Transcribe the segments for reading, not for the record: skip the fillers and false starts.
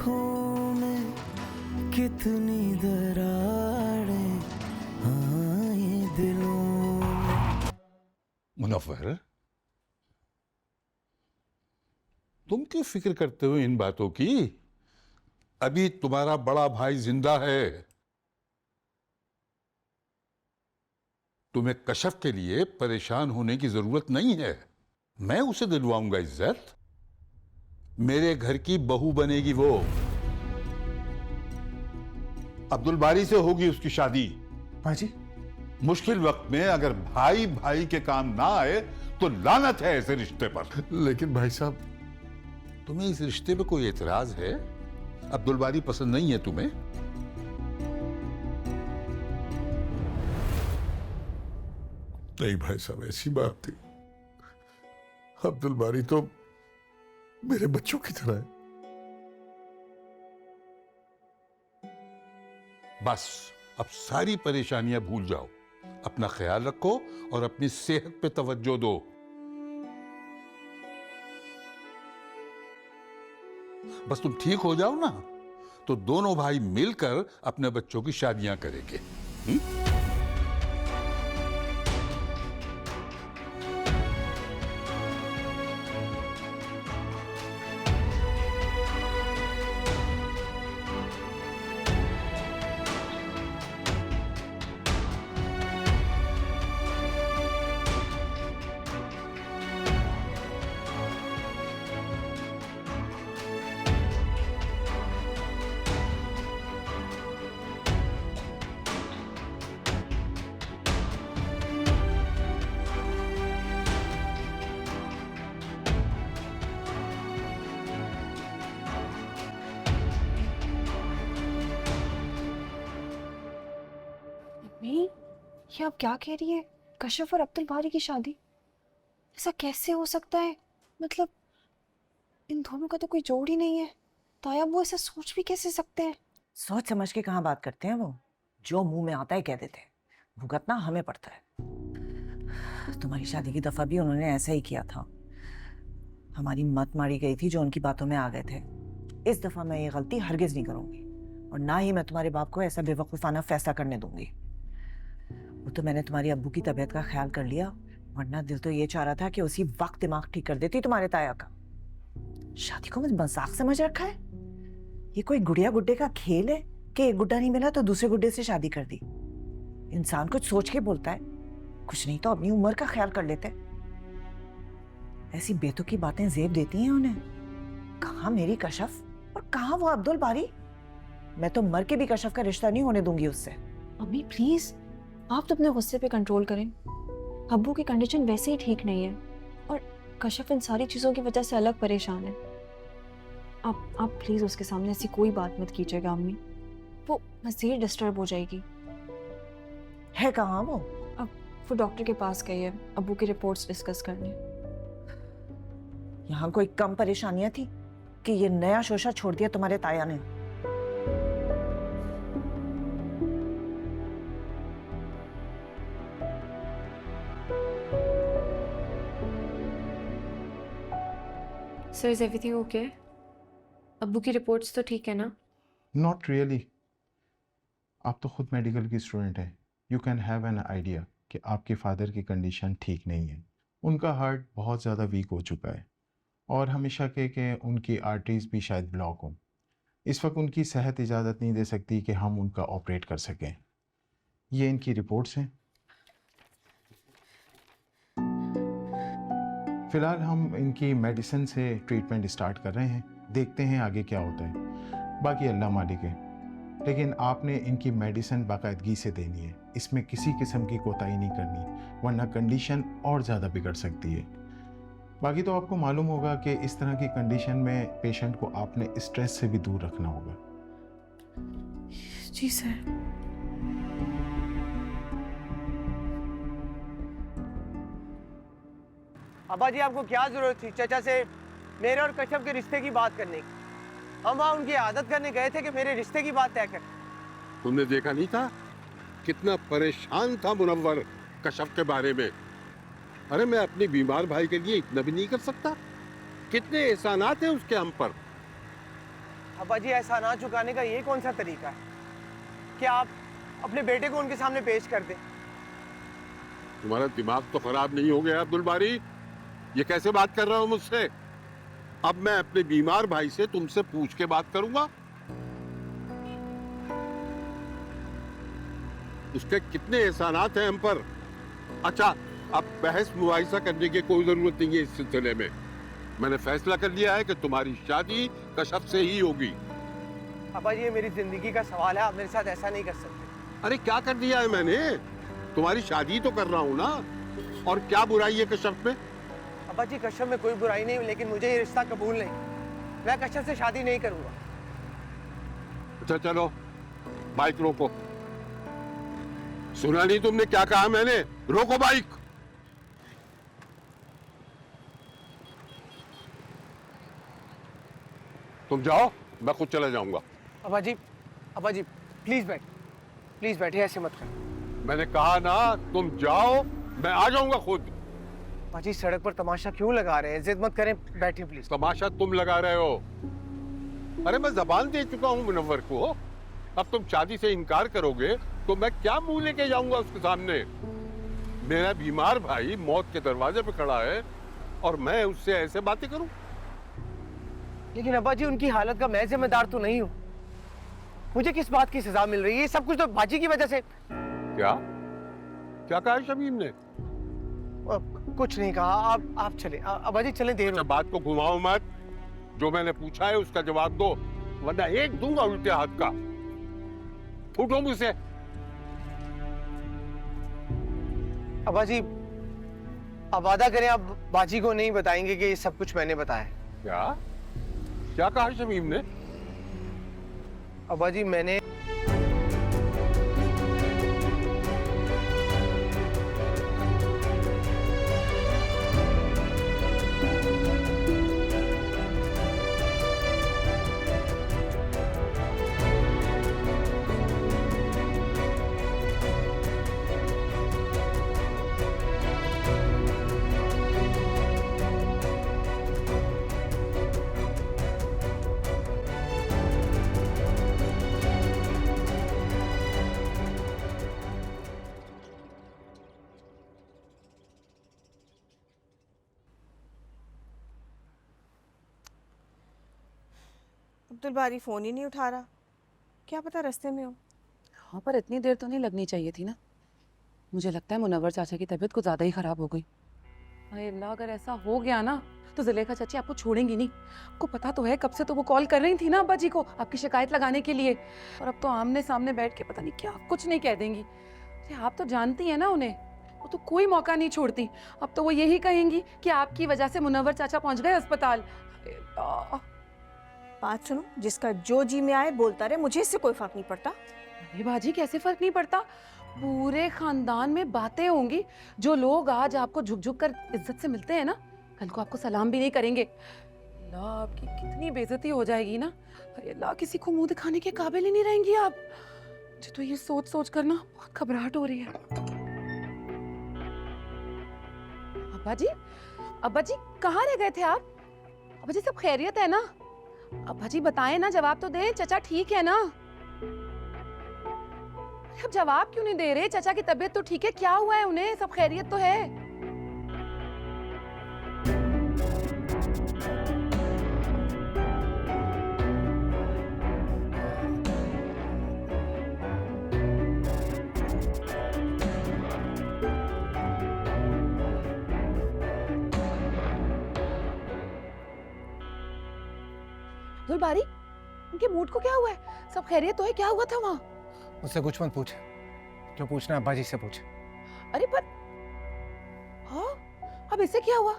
आँखों में कितनी दरारें, हाँ ये दिलों में। मुनव्वर, तुम क्यों फिक्र करते हो इन बातों की? अभी तुम्हारा बड़ा भाई जिंदा है। तुम्हें कशफ के लिए परेशान होने की जरूरत नहीं है। मैं उसे दिलवाऊंगा इज्जत। मेरे घर की बहू बनेगी वो। अब्दुल बारी से होगी उसकी शादी। बाजी, मुश्किल वक्त में अगर भाई भाई के काम ना आए तो लानत है ऐसे रिश्ते पर। लेकिन भाई साहब, तुम्हें इस रिश्ते पे कोई एतराज है? अब्दुल बारी पसंद नहीं है तुम्हें? नहीं भाई साहब, ऐसी बात थी। अब्दुल बारी तो मेरे बच्चों की तरह है। बस अब सारी परेशानियां भूल जाओ। अपना ख्याल रखो और अपनी सेहत पे तवज्जो दो। बस तुम ठीक हो जाओ ना, तो दोनों भाई मिलकर अपने बच्चों की शादियां करेंगे। मम्मी, ये आप क्या कह रही है? कशफ और अब्दुल बारी की शादी? ऐसा कैसे हो सकता है? मतलब इन दोनों का तो कोई जोड़ ही नहीं है। ताया वो ऐसा सोच भी कैसे सकते हैं? सोच समझ के कहाँ बात करते हैं वो। जो मुंह में आता है कह देते हैं। भुगतना हमें पड़ता है। तुम्हारी शादी की दफा भी उन्होंने ऐसा ही किया था। हमारी मत मारी गई थी जो उनकी बातों में आ गए थे। इस दफा मैं ये गलती हरगिज नहीं करूंगी और ना ही मैं तुम्हारे बाप को ऐसा बेवकूफाना फैसला करने दूंगी। वो तो मैंने तुम्हारी अब्बू की तबीयत का ख्याल कर लिया, वरना दिल तो ये चाह रहा था कि उसी वक्त दिमाग ठीक कर देती तुम्हारे ताया का। शादी को मजाक समझ रखा है? ये कोई गुड़िया गुड्डे का खेल है कि एक गुड्डा नहीं मिला तो दूसरे गुड्डे से शादी कर दी? इंसान कुछ सोच के बोलता है, कुछ नहीं तो अपनी उम्र का ख्याल कर लेते। ऐसी बेतुकी बातें जेब देती हैं उन्हें। कहाँ मेरी कशफ और कहाँ वो अब्दुल बारी? मैं तो मर के भी कशफ का रिश्ता नहीं होने दूंगी उससे। मम्मी प्लीज, आप तो अपने गुस्से पे कंट्रोल करें। अब्बू की कंडीशन वैसे ही ठीक नहीं है और कशफ इन सारी चीजों की वजह से अलग परेशान है। आप प्लीज उसके सामने ऐसी कोई बात मत कीजिएगा अम्मी, वो मज़ीद डिस्टर्ब हो जाएगी। है कहाँ वो? अब वो डॉक्टर के पास गई है अब्बू की रिपोर्ट्स डिस्कस करने। यहाँ कोई कम परेशानियां थी कि ये नया शोशा छोड़ दिया तुम्हारे ताया ने? Sir, is everything okay? अब्बू की रिपोर्ट्स तो ठीक है ना? Not really. आप तो खुद मेडिकल की स्टूडेंट हैं। You can have an idea कि आपके फादर की कंडीशन ठीक नहीं है। उनका हार्ट बहुत ज़्यादा वीक हो चुका है और हमेशा के उनकी आर्टरीज भी शायद ब्लॉक हों। इस वक्त उनकी सेहत इजाज़त नहीं दे सकती कि हम उनका ऑपरेट कर सकें। ये इनकी रिपोर्ट्स हैं। फ़िलहाल हम इनकी मेडिसिन से ट्रीटमेंट स्टार्ट कर रहे हैं, देखते हैं आगे क्या होता है। बाकी अल्लाह मालिक है, लेकिन आपने इनकी मेडिसिन बाकायदगी से देनी है। इसमें किसी किस्म की कोताही नहीं करनी, वरना कंडीशन और ज़्यादा बिगड़ सकती है। बाकी तो आपको मालूम होगा कि इस तरह की कंडीशन में पेशेंट को आपने स्ट्रेस से भी दूर रखना होगा। जी सर। अब्बा जी, आपको क्या जरूरत थी चाचा से मेरे और कश्यप के रिश्ते की बात करने की? हम वहाँ उनकी आदत करने गए थे कि मेरे रिश्ते की बात तय कर। तुमने देखा नहीं था कितना परेशान था मुनव्वर कशफ के बारे में? अरे मैं अपने बीमार भाई के लिए इतना भी नहीं कर सकता? कितने एहसानात हैं उसके हम पर। अब्बा जी, ऐसा ना चुकाने का ये कौन सा तरीका है कि आप अपने बेटे को उनके सामने पेश कर दें? तुम्हारा दिमाग तो खराब नहीं हो गया अब्दुल बारी? ये कैसे बात कर रहा हो मुझसे? अब मैं अपने बीमार भाई से तुमसे पूछ के बात करूंगा? उसके कितने एहसानात हैं हम पर। अच्छा, अब बहस मुआयसा करने की कोई जरूरत नहीं है इस सिलसिले में। मैंने फैसला कर लिया है कि तुम्हारी शादी कशफ से ही होगी। अब्बा जी, ये मेरी जिंदगी का सवाल है, आप मेरे साथ ऐसा नहीं कर सकते। अरे क्या कर दिया है मैंने? तुम्हारी शादी तो कर रहा हूं ना। और क्या बुराई है कशफ में? अब्बा जी, कश्यप में कोई बुराई नहीं, लेकिन मुझे ये रिश्ता कबूल नहीं। मैं कश्यप से शादी नहीं करूंगा। अच्छा चलो, बाइक रोको। सुना नहीं तुमने क्या कहा मैंने? रोको बाइक। तुम जाओ, मैं खुद चला जाऊंगा। अब्बा जी, प्लीज बैठिए, ऐसे मत करो। मैंने कहा ना, तुम जाओ, मैं आ जाऊंगा खुद। अब्बा जी, सड़क पर तमाशा क्यों लगा रहे हैं? जिद मत करें, बैठिए प्लीज। तमाशा तुम लगा रहे हो। अरे मैं जबान दे चुका हूं मुनव्वर को। अब तुम शादी से इनकार करोगे तो मैं क्या मुंह लेके जाऊंगा उसके सामने? मेरा बीमार भाई मौत के दरवाजे पे खड़ा है और मैं उससे ऐसे बातें करूं? लेकिन अब्बा जी, उनकी हालत का मैं जिम्मेदार तो नहीं हूँ। मुझे किस बात की सजा मिल रही है? ये सब कुछ तो बाजी की वजह से। क्या क्या कहा शमीम ने? कुछ नहीं कहा। आप चले अब्बा जी, चले, देर अच्छा, बात को घुमाओ मत। जो मैंने पूछा है उसका जवाब दो, वरना एक दूंगा उल्टे हाथ का। फूटो मुझसे। अब्बा जी, अब वादा करें, आप बाजी को नहीं बताएंगे कि ये सब कुछ मैंने बताया। क्या क्या कहा शमीम ने? अब्बा जी, मैंने अब्दुल बारी फ़ोन ही नहीं उठा रहा। क्या पता रास्ते में हो। हाँ, पर इतनी देर तो नहीं लगनी चाहिए थी ना। मुझे लगता है मुनव्वर चाचा की तबीयत कुछ ज़्यादा ही ख़राब हो गई। अरे अल्लाह, अगर ऐसा हो गया ना तो ज़ुलेखा चाची आपको छोड़ेंगी नहीं। आपको पता तो है, कब से तो वो कॉल कर रही थी ना अब्बा जी को आपकी शिकायत लगाने के लिए। और अब तो आमने सामने बैठ के पता नहीं क्या कुछ नहीं कह देंगी। अरे आप तो जानती हैं ना उन्हें, वो तो कोई मौका नहीं छोड़ती। अब तो वो यही कहेंगी कि आपकी वजह से मुनव्वर चाचा पहुँच गए अस्पताल। बात सुनो, जिसका जो जी में आए बोलता रहे, मुझे इससे कोई फर्क नहीं पड़ता। अरे बाजी, कैसे फर्क नहीं पड़ता? पूरे खानदान में बातें होंगी। जो लोग आज आपको झुक झुक कर इज्जत से मिलते हैं ना, कल को आपको सलाम भी नहीं करेंगे। अल्लाह, आपकी कितनी बेइज्जती हो जाएगी ना। अरे अल्लाह, किसी को मुंह दिखाने के काबिल ही नहीं रहेंगी आप। मुझे तो ये सोच सोच कर ना बहुत घबराहट हो रही है। अब्बा जी कहाँ रह गए थे आप? अब्बा जी, सब खैरियत है ना? अब्बा जी बताएं ना, जवाब तो दें। चचा ठीक है ना? अब जवाब क्यों नहीं दे रहे? चचा की तबीयत तो ठीक है, क्या हुआ है उन्हें? सब खैरियत तो है? अब्दुल बारी, उनके मूड को क्या हुआ है? सब खैरियत तो है? क्या हुआ था वहाँ? मुझसे कुछ मत पूछ, जो पूछना है अब्बा जी से पूछ। अरे पर हाँ, अब इससे क्या हुआ?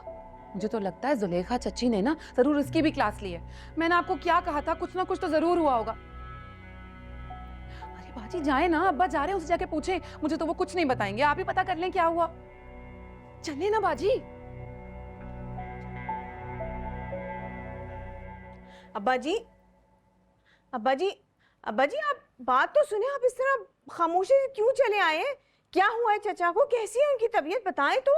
मुझे तो लगता है जुलेखा चच्ची ने ना जरूर इसकी भी क्लास ली है। मैंने आपको क्या कहा था, कुछ ना कुछ तो जरूर हुआ होगा। अरे बाजी जाए ना, अब्बा जा रहे हैं, उसे जाके पूछें। मुझे तो वो कुछ नहीं बताएंगे, आप ही पता कर लें क्या हुआ। चले ना बाजी। अब्बा जी, अब्बा जी, अब्बा जी, आप बात तो सुने। आप इस तरह खामोशी से क्यों चले आए हैं? क्या हुआ है चचा को? कैसी है उनकी तबीयत, बताएं तो।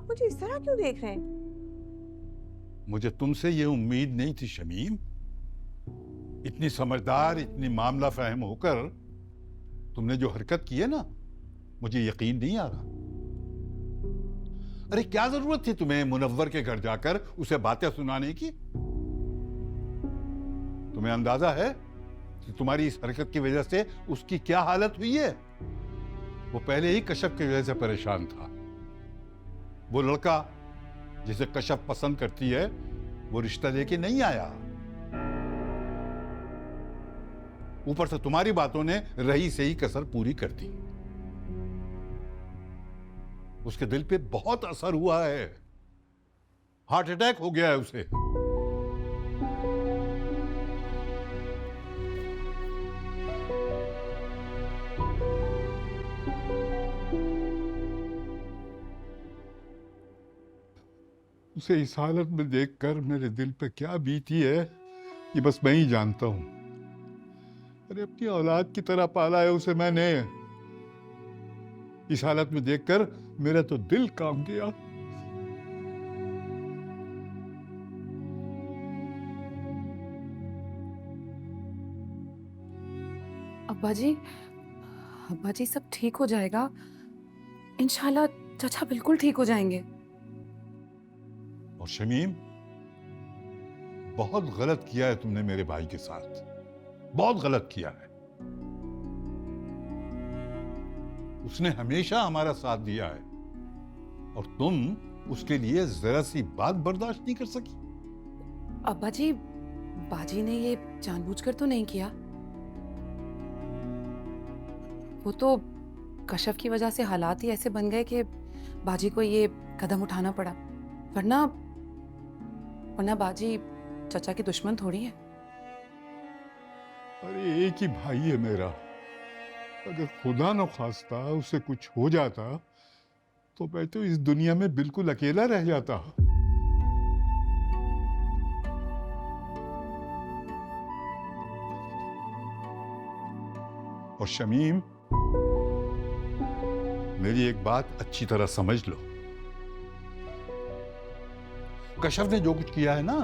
आप मुझे इस तरह क्यों देख रहे हैं? मुझे तुमसे ये उम्मीद नहीं थी शमीम। इतनी समझदार, इतनी मामला फहम होकर तुमने जो हरकत की है ना, मुझे यकीन नहीं आ रहा। अरे क्या जरूरत थी तुम्हें मुनव्वर के घर जाकर उसे बातें सुनाने की? तुम्हें अंदाजा है कि तुम्हारी इस हरकत की वजह से उसकी क्या हालत हुई है? वो पहले ही कश्यप की वजह से परेशान था। वो लड़का जिसे कश्यप पसंद करती है, वो रिश्ता लेके नहीं आया। ऊपर से तुम्हारी बातों ने रही से ही कसर पूरी कर दी। उसके दिल पे बहुत असर हुआ है। हार्ट अटैक हो गया है उसे। उसे इस हालत में देखकर मेरे दिल पे क्या बीती है, ये बस मैं ही जानता हूं। अरे अपनी औलाद की तरह पाला है उसे मैंने। इस हालत में देखकर मेरा तो दिल कांप गया। अब्बा जी सब ठीक हो जाएगा इंशाल्लाह। चाचा बिल्कुल ठीक हो जाएंगे। और शमीम, बहुत गलत किया है तुमने मेरे भाई के साथ, बहुत गलत किया है। उसने हमेशा हमारा साथ दिया है और तुम उसके लिए जरा सी बात बर्दाश्त नहीं कर सकी। अब्बा जी, बाजी ने ये जानबूझकर तो नहीं किया। वो तो कश्यप की वजह से हालात ही ऐसे बन गए कि बाजी को ये कदम उठाना पड़ा, वरना बाजी चाचा की दुश्मन थोड़ी है। अरे एक ही भाई है मेरा। अगर खुदा न खास्ता उसे कुछ हो जाता तो मैं तो इस दुनिया में बिल्कुल अकेला रह जाता। और शमीम, मेरी एक बात अच्छी तरह समझ लो। कश्यप ने जो कुछ किया है ना,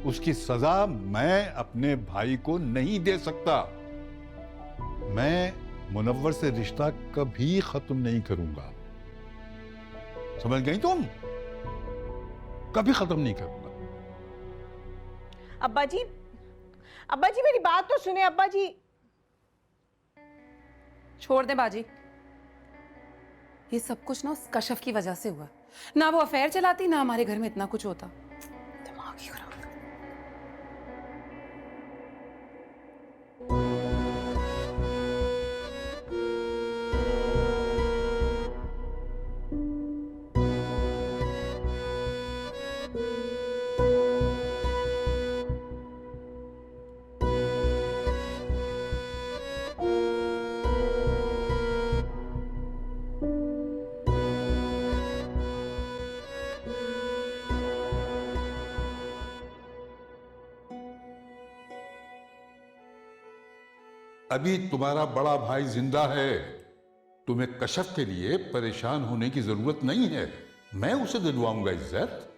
उसकी सजा मैं अपने भाई को नहीं दे सकता। मैं मुनव्वर से रिश्ता कभी खत्म नहीं करूंगा, समझ गई तुम? कभी खत्म नहीं करूंगा। अब्बा जी मेरी बात तो सुने। अब्बा जी छोड़ दे बाजी, ये सब कुछ ना उस कश्यप की वजह से हुआ। ना वो अफेयर चलाती, ना हमारे घर में इतना कुछ होता। दिमाग ही खराब। अभी तुम्हारा बड़ा भाई जिंदा है। तुम्हें कश्यप के लिए परेशान होने की जरूरत नहीं है। मैं उसे दिलवाऊंगा इज्जत।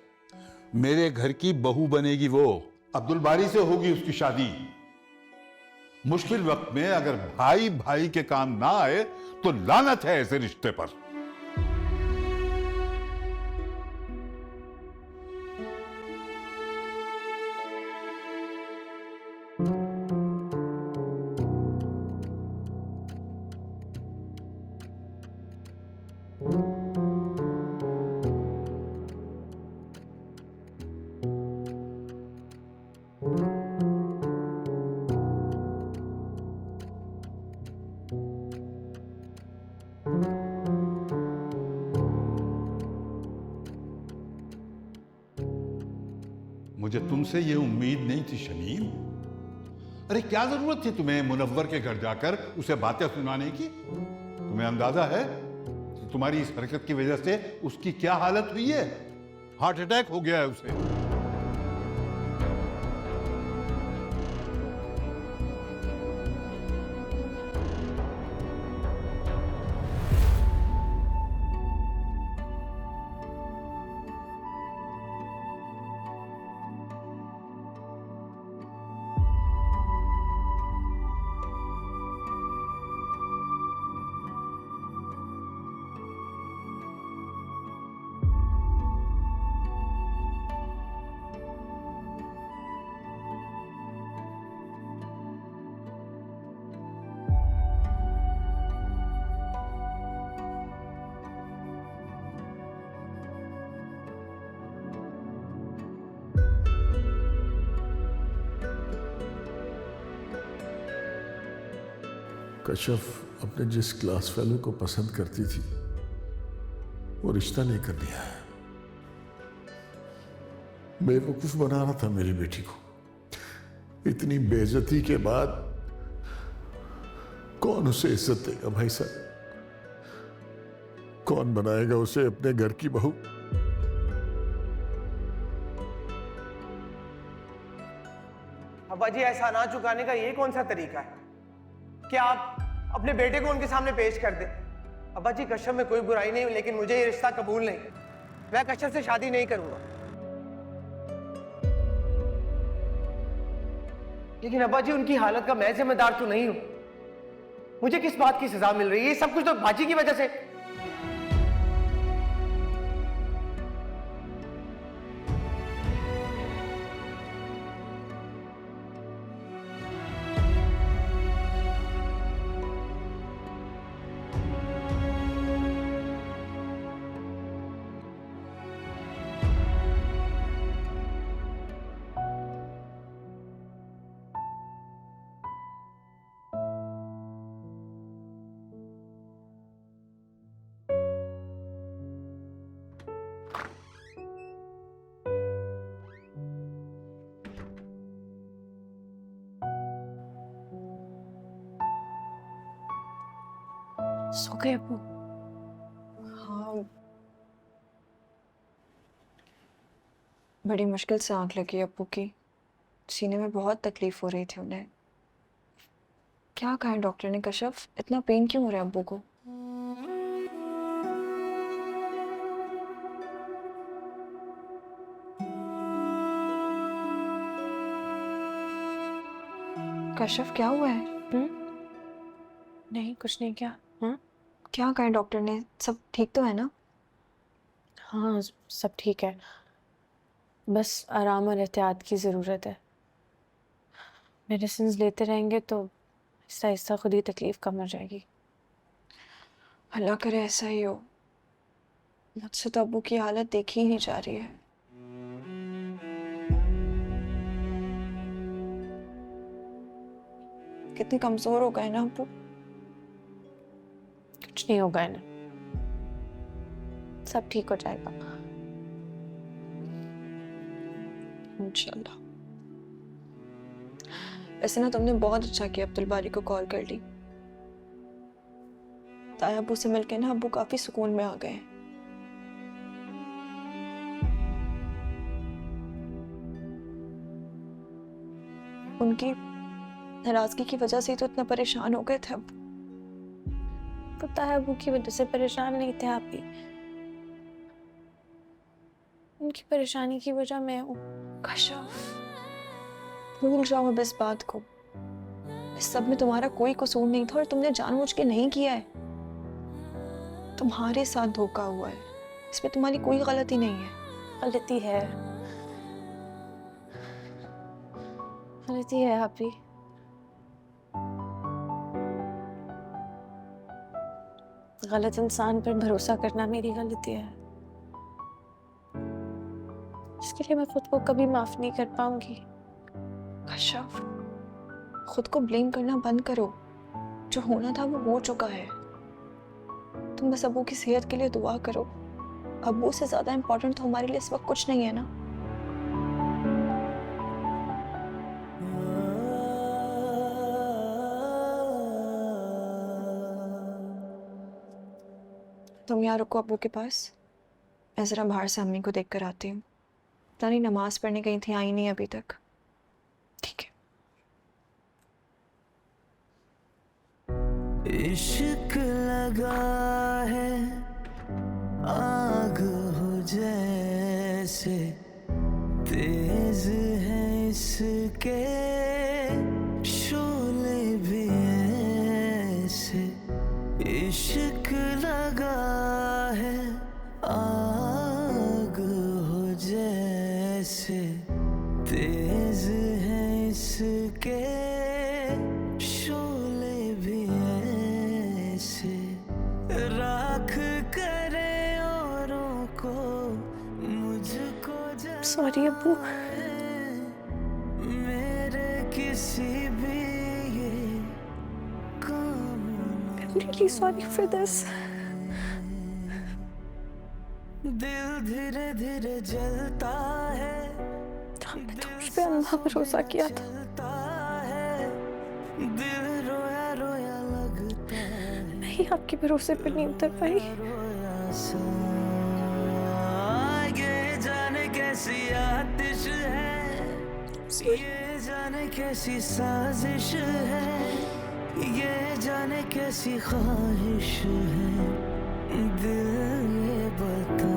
मेरे घर की बहू बनेगी वो। अब्दुल बारी से होगी उसकी शादी। मुश्किल वक्त में अगर भाई भाई के काम ना आए तो लानत है ऐसे रिश्ते पर। मुझे तुमसे ये उम्मीद नहीं थी शमीम। अरे क्या जरूरत थी तुम्हें मुनव्वर के घर जाकर उसे बातें सुनाने की? तुम्हें अंदाजा है कि तुम्हारी इस हरकत की वजह से उसकी क्या हालत हुई है? हार्ट अटैक हो गया है उसे। कशफ अपने जिस क्लास फेलो को पसंद करती थी वो रिश्ता लेकर नहीं आया। बेवकूफ बना रहा था मेरी बेटी को। इतनी बेइज्जती के बाद कौन उसे इज्जत देगा भाई साहब? कौन बनाएगा उसे अपने घर की बहू? अब्बा जी, ऐसा ना चुकाने का ये कौन सा तरीका है कि आप अपने बेटे को उनके सामने पेश कर दें? अब्बा जी, कश्यप में कोई बुराई नहीं, लेकिन मुझे ये रिश्ता कबूल नहीं। मैं कश्यप से शादी नहीं करूंगा। लेकिन अब्बा जी, उनकी हालत का मैं जिम्मेदार तो नहीं हूं। मुझे किस बात की सजा मिल रही है? ये सब कुछ तो बाजी की वजह से। सो गए अब्बू? हाँ, बड़ी मुश्किल से आंख लगी अब्बू की। सीने में बहुत तकलीफ हो रही थी उन्हें। क्या कहा डॉक्टर ने? कशफ, इतना पेन क्यों हो रहा है अब्बू को? कशफ, क्या हुआ है? नहीं, कुछ नहीं। क्या? क्या कहा डॉक्टर ने? सब ठीक तो है ना? हाँ, सब ठीक है। बस आराम और एहतियात की ज़रूरत है। मेडिसिन लेते रहेंगे तो आहिस्ता आहिस्ता खुद ही तकलीफ कम हो जाएगी। अल्लाह करे ऐसा ही हो। मुझसे तो अब्बू की हालत देखी ही नहीं जा रही है। कितने कमजोर हो गए ना अब्बू। कुछ नहीं होगा इन्हें, सब ठीक हो जाएगा इंशाल्लाह। वैसे ना तुमने बहुत अच्छा किया अब्दुल बारी को कॉल कर ली। ताया अब्बू से मिलके ना अब्बू काफी सुकून में आ गए। उनकी नाराजगी की वजह से ही तो इतना परेशान हो गए थे अब। पता है, अब्बू की वजह से परेशान नहीं थे आप ही। उनकी परेशानी की वजह मैं हूँ। कशफ, भूल जाओ अब इस बात को। इस सब में तुम्हारा कोई कसूर नहीं था और तुमने जानबूझ के नहीं किया है। तुम्हारे साथ धोखा हुआ है, इसमें तुम्हारी कोई गलती नहीं है। गलती है, गलती है आप ही। गलत इंसान पर भरोसा करना मेरी गलती है। इसके लिए मैं खुद को कभी माफ नहीं कर पाऊंगी। कशफ, खुद को ब्लेम करना बंद करो। जो होना था वो हो चुका है। तुम बस अब्बू की सेहत के लिए दुआ करो। अब्बू से ज्यादा इम्पोर्टेंट तो हमारे लिए इस वक्त कुछ नहीं है ना। तुम यहाँ रुको अब्बू के पास, मैं जरा बाहर से अम्मी को देख कर आती हूँ। पता नहीं नमाज पढ़ने गई थी, आई नहीं अभी तक। ठीक है। इश्क लगा है आग हो जैसे, तेज है इसके शोले भी ऐसे। इश्क लगा है आग हो जैसे, तेज है इसके शोले भी ऐसे। राख करे औरों को, मुझको सॉरी अब्बू। मेरे किसी भी ये काम really sorry for this. दिल धीरे धीरे जलता है, हमने तो मुझ पे अल्लाह भरोसा किया था। जलता है, दिल रोया रोया लगता है, नहीं, आपके भरोसे पे नहीं उतर पाई। रोया सा। ये जाने कैसी आतिश है, ये जाने कैसी साजिश है, ये जाने कैसी ख्वाहिश है, दिल ये बता।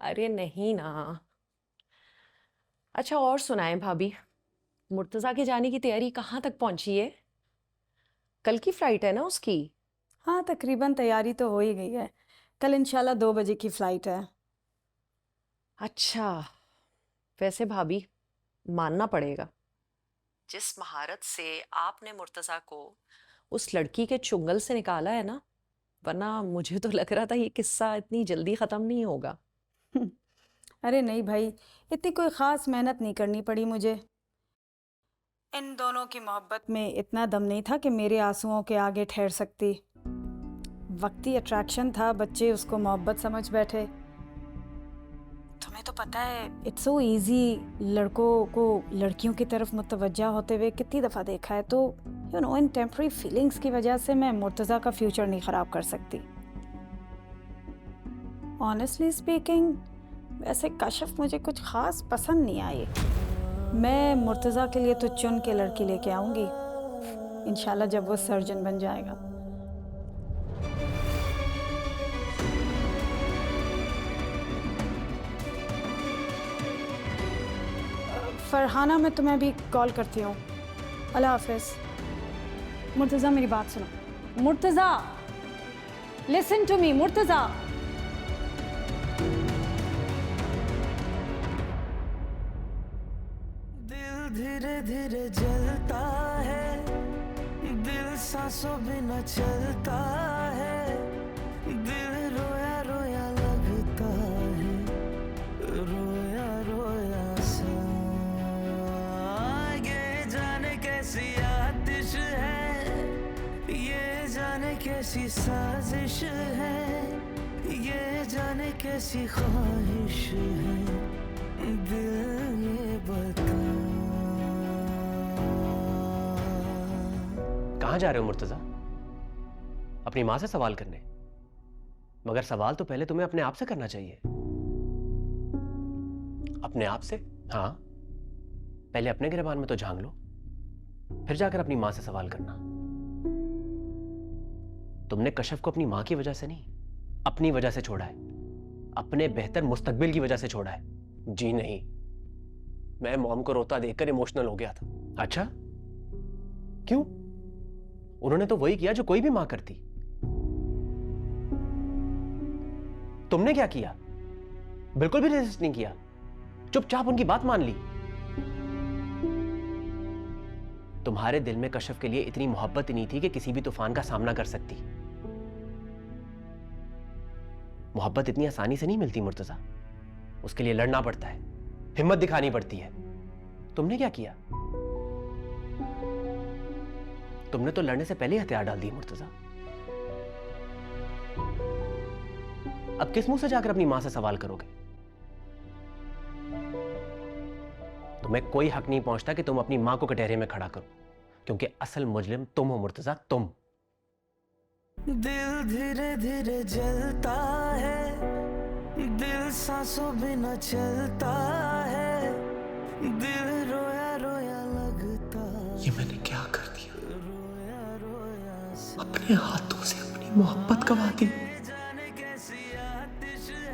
अरे नहीं ना। अच्छा और सुनाएं भाभी, मुर्तज़ा के जाने की तैयारी कहाँ तक पहुंची है? कल की फ्लाइट है ना उसकी? हाँ, तकरीबन तैयारी तो हो ही गई है। कल इंशाल्लाह 2 बजे की फ़्लाइट है। अच्छा, वैसे भाभी मानना पड़ेगा, जिस महारत से आपने मुर्तज़ा को उस लड़की के चुंगल से निकाला है ना, वरना मुझे तो लग रहा था ये किस्सा इतनी जल्दी ख़त्म नहीं होगा। अरे नहीं भाई, इतनी कोई ख़ास मेहनत नहीं करनी पड़ी मुझे। इन दोनों की मोहब्बत में इतना दम नहीं था कि मेरे आंसुओं के आगे ठहर सकती। वक्ती अट्रैक्शन था, बच्चे उसको मोहब्बत समझ बैठे। तुम्हें तो पता है, इट्स सो इजी लड़कों को लड़कियों की तरफ मुतवज्जा होते हुए कितनी दफ़ा देखा है। तो you know, in temporary feelings की वजह से मैं मुर्तज़ा का फ्यूचर नहीं ख़राब कर सकती। ऑनेस्टली स्पीकिंग, वैसे कशफ मुझे कुछ ख़ास पसंद नहीं आई। मैं मुर्तज़ा के लिए तो चुन के लड़की लेके आऊँगी इंशाल्लाह, जब वो सर्जन बन जाएगा। फरहाना, मैं तुम्हें अभी कॉल करती हूँ। अल्लाह हाफ़िज़। मुर्तज़ा मेरी बात सुनो। Murtaza, listen to me. Murtaza, दिल धीरे धीरे जलता है, दिल सांसों बिना चलता है, दिल रोया रोया लगता है, रोया रोया सा। ये जाने कैसी आतिश है, ये जाने कैसी साजिश है, ये जाने कैसी ख्वाहिश है, दिल ये बता। कहाँ जा रहे हो मुर्तज़ा? अपनी माँ से सवाल करने? मगर सवाल तो पहले तुम्हें अपने आप से करना चाहिए। अपने आप से? हाँ, पहले अपने गिरबान में तो झांक लो, फिर जाकर अपनी माँ से सवाल करना। तुमने कशफ को अपनी माँ की वजह से नहीं, अपनी वजह से छोड़ा है, अपने बेहतर मुस्तकबिल की वजह से छोड़ा है। जी नहीं, मैं मॉम को रोता देखकर इमोशनल हो गया था। अच्छा, क्यों? उन्होंने तो वही किया जो कोई भी मां करती। तुमने क्या किया? बिल्कुल भी रेजिस्ट नहीं किया, चुपचाप उनकी बात मान ली। तुम्हारे दिल में कशफ के लिए इतनी मोहब्बत ही नहीं थी कि किसी भी तूफान का सामना कर सकती। मोहब्बत इतनी आसानी से नहीं मिलती मुर्तज़ा, उसके लिए लड़ना पड़ता है, हिम्मत दिखानी पड़ती है। तुमने क्या किया? तुमने तो लड़ने से पहले ही हथियार डाल दिए मुर्तज़ा। अब किस मुंह से जाकर अपनी मां से सवाल करोगे? तुम्हें कोई हक नहीं पहुंचता कि तुम अपनी मां को कटहरे में खड़ा करो, क्योंकि असल मुजरिम तुम हो मुर्तज़ा, तुम। दिल धीरे धीरे जलता है, दिल सांसों बिना चलता है, दिल रोया रोया लगता। ये मैंने क्या कर दिया? रोया अपने हाथों से अपनी मोहब्बत गवा दी।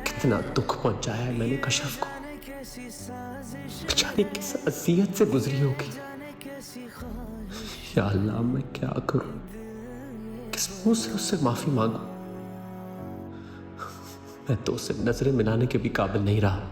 कितना दुख पहुंचाया है मैंने कशफ को। बेचारी किस अज़ियत से गुजरी होगी। या अल्लाह, मैं क्या करूं? किस मुंह से उससे माफी मांगू? मैं तो उससे नजरें मिलाने के भी काबिल नहीं रहा।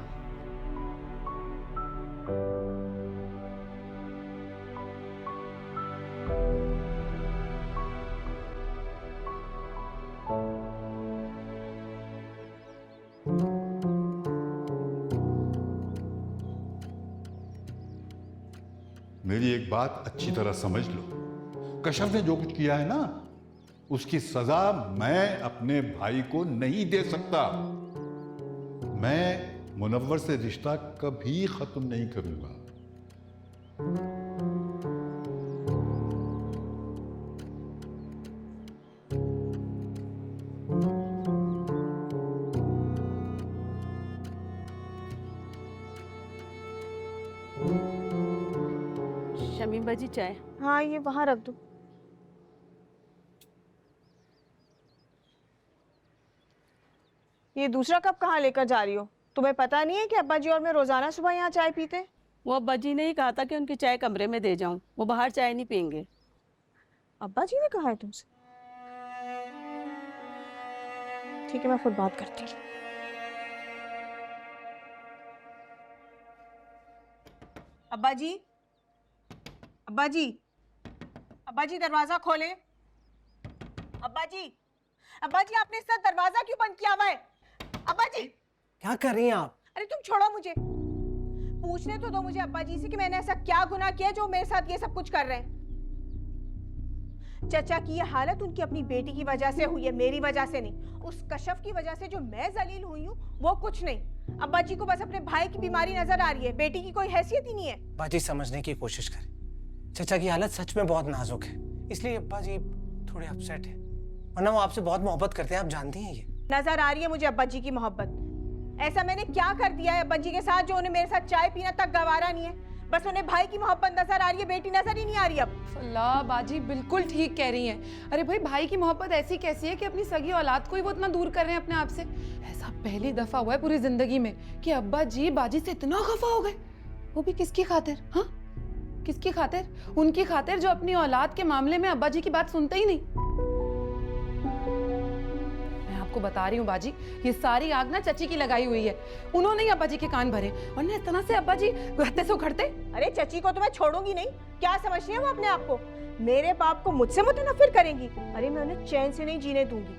मेरी एक बात अच्छी तरह समझ लो, कशफ ने जो कुछ किया है ना, उसकी सजा मैं अपने भाई को नहीं दे सकता। मैं मुनव्वर से रिश्ता कभी खत्म नहीं करूंगा। शमीम बाजी चाय। हाँ, ये वहां रख दो। ये दूसरा कप कहाँ लेकर जा रही हो? तुम्हें पता नहीं है कि अब्बा जी और मैं रोजाना सुबह यहाँ चाय पीते हैं? वो अब्बा जी ने ही कहा था कि उनकी चाय कमरे में दे जाऊं, वो बाहर चाय नहीं पियेंगे। अब्बा जी ने कहा है तुमसे? ठीक है, मैं खुद बात करती हूँ। अब्बा जी, अब्बा जी, अब्बा जी दरवाजा खोले। अब्बा जी, अब्बा जी आपने इस तरह दरवाजा क्यों बंद किया हुआ है? अब्बा जी, क्या कर रही हैं आप? अरे तुम छोड़ो मुझे। पूछने तो दो मुझे अब्बा जी से कि मैंने ऐसा क्या गुनाह किया जो मेरे साथ ये सब कुछ कर रहे हैं। चचा की ये हालत उनकी अपनी बेटी की वजह से हुई है, मेरी वजह से नहीं। उस कशफ की वजह से जो मैं जलील हुई हूँ वो कुछ नहीं। अब्बा जी को बस अपने भाई की बीमारी नजर आ रही है, बेटी की कोई हैसियत ही नहीं है। अब्बा जी समझने की कोशिश करें, चचा की हालत सच में बहुत नाजुक है, इसलिए अब्बा जी थोड़े अपसेट है, वरना वो आपसे बहुत मोहब्बत करते हैं, आप जानती हैं ये। नजर आ रही है मुझे अब्बा जी की मोहब्बत। ऐसा मैंने क्या कर दिया है अब्बा जी के साथ जो उन्हें मेरे साथ चाय पीना तक गवारा नहीं है? बस उन्हें भाई की मोहब्बत नजर आ रही है, बेटी नजर ही नहीं आ रही अब। अल्लाह, बाजी बिल्कुल ठीक कह रही हैं। अरे भाई, भाई की मोहब्बत ऐसी कैसी है कि अपनी सगी औलाद को ही वो इतना दूर कर रहे हैं अपने आप से। ऐसा पहली दफा हुआ है पूरी जिंदगी में कि अब्बा जी बाजी से इतना खफा हो गए, वो भी किसकी खातिर? हाँ, किसकी खातिर? उनकी खातिर जो अपनी औलाद के मामले में अब्बा जी की बात सुनते ही नहीं। मैं आपको बता रही हूँ बाजी, ये सारी आग ना चची की लगाई हुई है। उन्होंने ही अब्बा जी के कान भरे, वरना इस तरह से अब्बा जी घरते से उखड़ते। अरे चची को तो मैं छोड़ूंगी नहीं। क्या समझ रही है वो अपने आप को? मेरे बाप को मुझसे मुतनफिर करेंगी? अरे मैं उन्हें चैन से नहीं जीने दूंगी।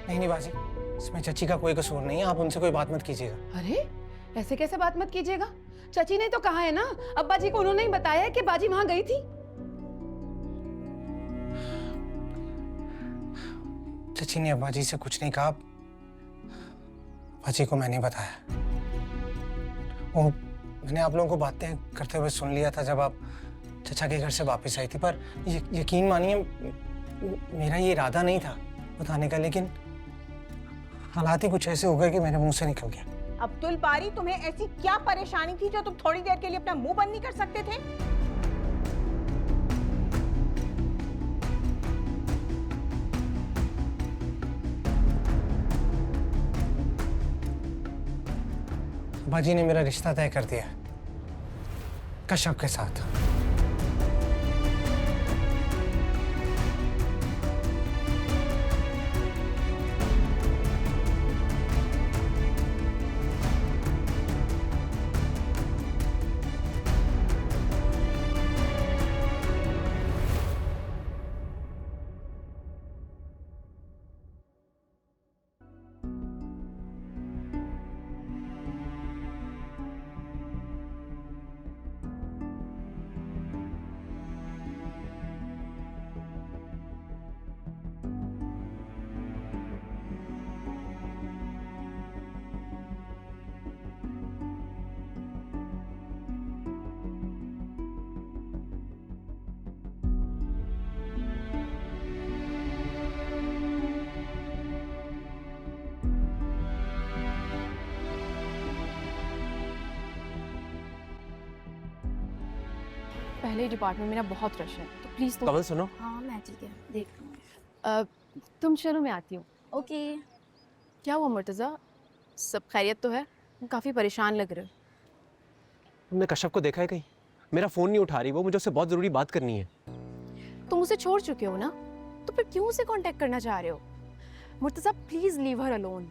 नहीं बाजी, इसमें चची का कोई कसूर नहीं है, आप उनसे कोई बात मत कीजिएगा। अरे ऐसे कैसे बात मत कीजिएगा? चची ने तो कहा है ना, अब्बा जी को उन्होंने ही बताया है कि बाजी वहां गई थी। चची ने अब्बा जी से कुछ नहीं कहा, अब्बा जी को मैंने बताया। वो मैंने आप लोगों को बातें करते हुए सुन लिया था जब आप चचा के घर से वापस आई थी, पर यकीन मानिए मेरा ये इरादा नहीं था बताने का, लेकिन हालात ही कुछ ऐसे हो गए कि मेरे मुंह से निकल गया। अब्दुल बारी, तुम्हें ऐसी क्या परेशानी थी जो तुम थोड़ी देर के लिए अपना मुंह बंद नहीं कर सकते थे? अब्बा जी ने मेरा रिश्ता तय कर दिया कशफ के साथ। पहले ही डिपार्टमेंट में ना बहुत रश है, तो प्लीज़ तो कमल सुनो। हाँ मैं ठीक है, देख लूँगी। तुम चलो, मैं आती हूँ। ओके। क्या हुआ मुर्तज़ा, सब खैरियत तो है? तुम काफ़ी परेशान लग रहे हो। तुमने कश्यप को देखा है कहीं? मेरा फ़ोन नहीं उठा रही वो, मुझे उससे बहुत ज़रूरी बात करनी है। तुम उसे छोड़ चुके हो ना, तो फिर क्यों उसे कांटेक्ट करना चाह रहे हो? Murtaza please leave her alone.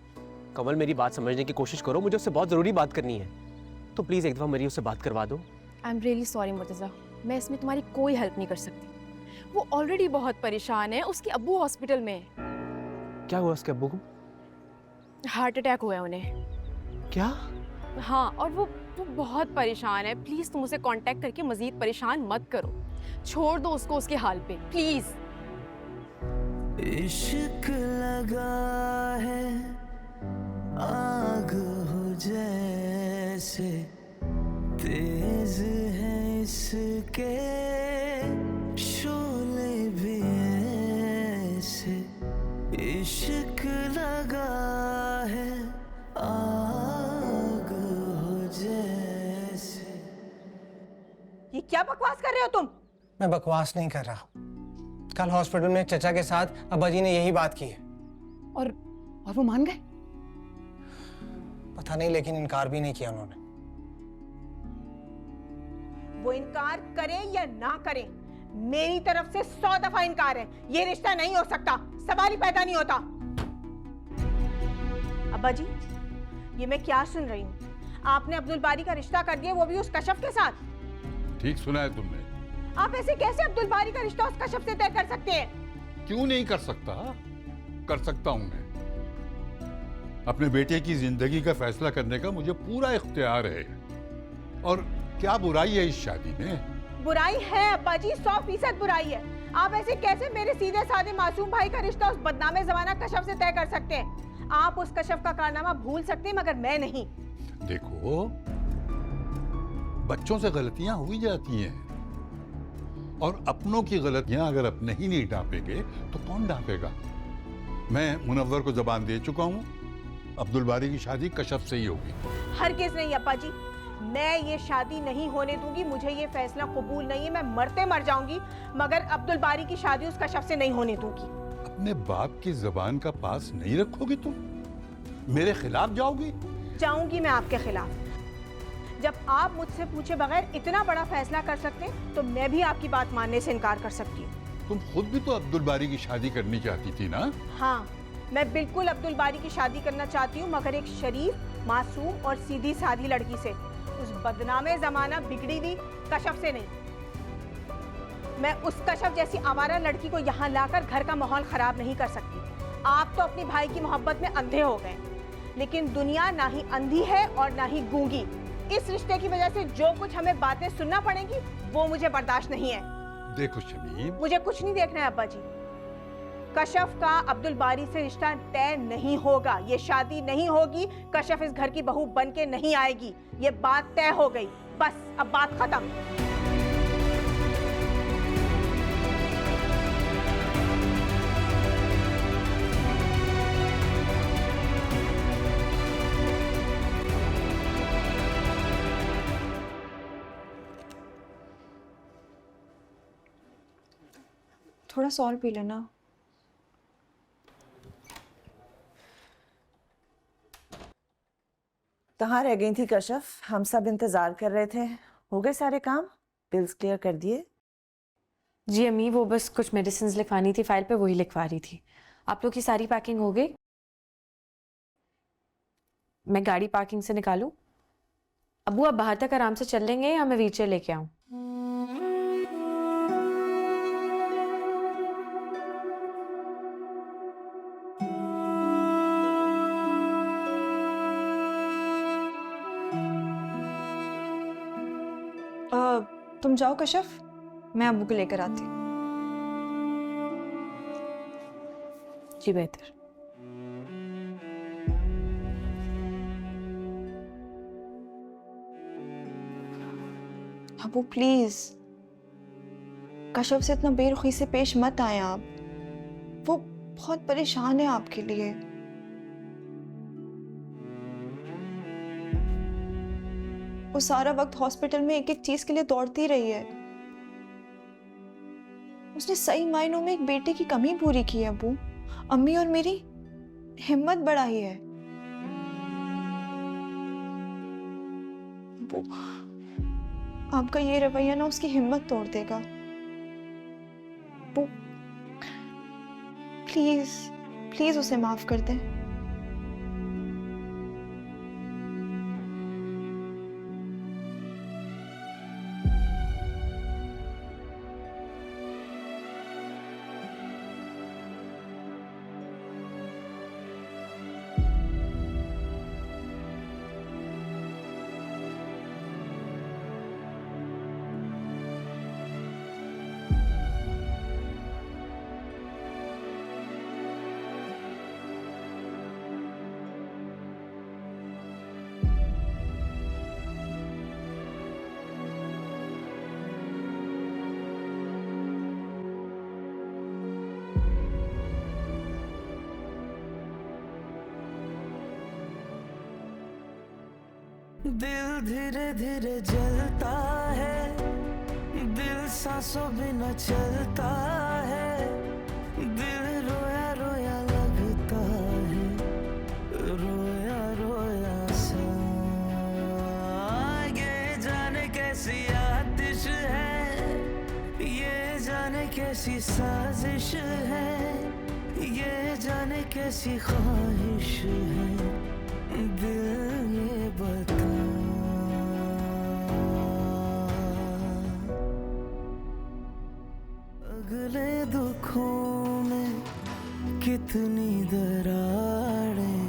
Kamal मेरी बात समझने की कोशिश करो, मुझे उससे बहुत ज़रूरी बात करनी है, तो प्लीज़ एक दफ़ा मेरी उससे बात करवा दो। I am really sorry Murtaza, मैं इसमें तुम्हारी कोई हेल्प नहीं कर सकती। वो ऑलरेडी बहुत परेशान है, उसके अब्बू हॉस्पिटल में है। क्या हुआ उसके अब्बू को? हार्ट अटैक हुआ है उन्हें। क्या? हाँ, और वो बहुत परेशान है। प्लीज़ तुम उसे कांटेक्ट करके मज़ीद परेशान मत करो, छोड़ दो उसको उसके हाल पे प्लीज़। इश्क लगा है आग हो जैसे, तेज है इसके शोले भी ऐसे। इश्क लगा है आग हो जैसे। ये क्या बकवास कर रहे हो तुम? मैं बकवास नहीं कर रहा। कल हॉस्पिटल में चचा के साथ अब्बा जी ने यही बात की है। और वो मान गए? पता नहीं, लेकिन इनकार भी नहीं किया उन्होंने। वो इनकार करें या ना करें, मेरी तरफ से 100 दफा इनकार है। ये रिश्ता नहीं हो सकता, सवाल ही पैदा नहीं होता। अब्बा जी, ये मैं क्या सुन रही हूँ? आपने अब्दुल बारी का रिश्ता कर दिया, वो भी उस कशफ के साथ। ठीक सुना है तुमने। आप ऐसे कैसे अब्दुल बारी का रिश्ता उस कशफ से तय कर सकते हैं? क्यों नहीं कर सकता? कर सकता हूं मैं। अपने बेटे की जिंदगी का फैसला करने का मुझे पूरा इख्तियार है। और क्या बुराई है इस शादी में? बुराई है अब्बा जी, 100% बुराई है। आप ऐसे कैसे मेरे सीधे साधे मासूम भाई का रिश्ता उस बदनामे जमाना कशफ से तय कर सकते हैं? आप उस कशफ का कारनामा भूल सकते हैं, मगर मैं नहीं। देखो, बच्चों से गलतियां हुई जाती हैं, और अपनों की गलतियां अगर अपने ही नहीं ढांपेंगे तो कौन ढांपेगा? मैं मुनव्वर को जबान दे चुका हूं, अब्दुल बारी की शादी कशफ से ही होगी। हरगिज़ नहीं अब्बा जी, मैं ये शादी नहीं होने दूंगी। मुझे ये फैसला कबूल नहीं है। मैं मरते मर जाऊंगी, मगर अब्दुल बारी की शादी उस कशफ से नहीं होने दूंगी। अपने बाप की जबान का पास नहीं रखोगी तुम? मेरे खिलाफ जाओगी? जाऊंगी मैं आपके खिलाफ। जब आप मुझसे पूछे बगैर इतना बड़ा फैसला कर सकते हैं, तो मैं भी आपकी बात मानने से इनकार कर सकती हूँ। तुम खुद भी तो अब्दुल बारी की शादी करनी चाहती थी ना? हाँ, मैं बिल्कुल अब्दुल बारी की शादी करना चाहती हूँ, मगर एक शरीफ, मासूम और सीधी साधी लड़की से, उस बदनामे जमाना बिगड़ी हुई कशफ से नहीं। मैं उस कशफ जैसी आवारा लड़की को यहाँ लाकर घर का माहौल खराब नहीं कर सकती। आप तो अपनी भाई की मोहब्बत में अंधे हो गए, लेकिन दुनिया ना ही अंधी है और ना ही गूंगी। इस रिश्ते की वजह से जो कुछ हमें बातें सुनना पड़ेंगी, वो मुझे बर्दाश्त नहीं है। देखो शमीम, मुझे कुछ नहीं देखना है अब्बा जी। कशफ का अब्दुल बारी से रिश्ता तय नहीं होगा, ये शादी नहीं होगी, कशफ इस घर की बहू बन के नहीं आएगी। ये बात तय हो गई, बस अब बात खत्म। थोड़ा सॉल्ट पी लेना। कहाँ रह गई थी कशफ? हम सब इंतजार कर रहे थे। हो गए सारे काम? बिल्स क्लियर कर दिए? जी अम्मी, वो बस कुछ मेडिसिन लिखवानी थी फाइल पे, वही लिखवा रही थी। आप लोग की सारी पैकिंग हो गई? मैं गाड़ी पार्किंग से निकालूं? अब्बू आप बाहर तक आराम से चल लेंगे या मैं व्हीलचेयर लेके आऊं? तुम जाओ कशफ, मैं अब्बू को लेकर आती। जी बेहतर। अब्बू प्लीज, कशफ से इतना बेरुखी से पेश मत आए आप। वो बहुत परेशान है आपके लिए। वो सारा वक्त हॉस्पिटल में एक एक चीज के लिए दौड़ती रही है। उसने सही मायनों में एक बेटे की कमी पूरी की है अब्बू। अम्मी और मेरी हिम्मत बढ़ाई है। अब्बू, आपका ये रवैया ना उसकी हिम्मत तोड़ देगा। अब्बू, प्लीज प्लीज उसे माफ कर दें। दिल धीरे धीरे जलता है, दिल सांसों बिना चलता है, दिल रोया रोया लगता है, रोया रोया सा। ये जाने कैसी आतिश है, ये जाने कैसी साजिश है, ये जाने कैसी ख्वाहिश है, दिल ये बता। अगले दुखों में कितनी दरारें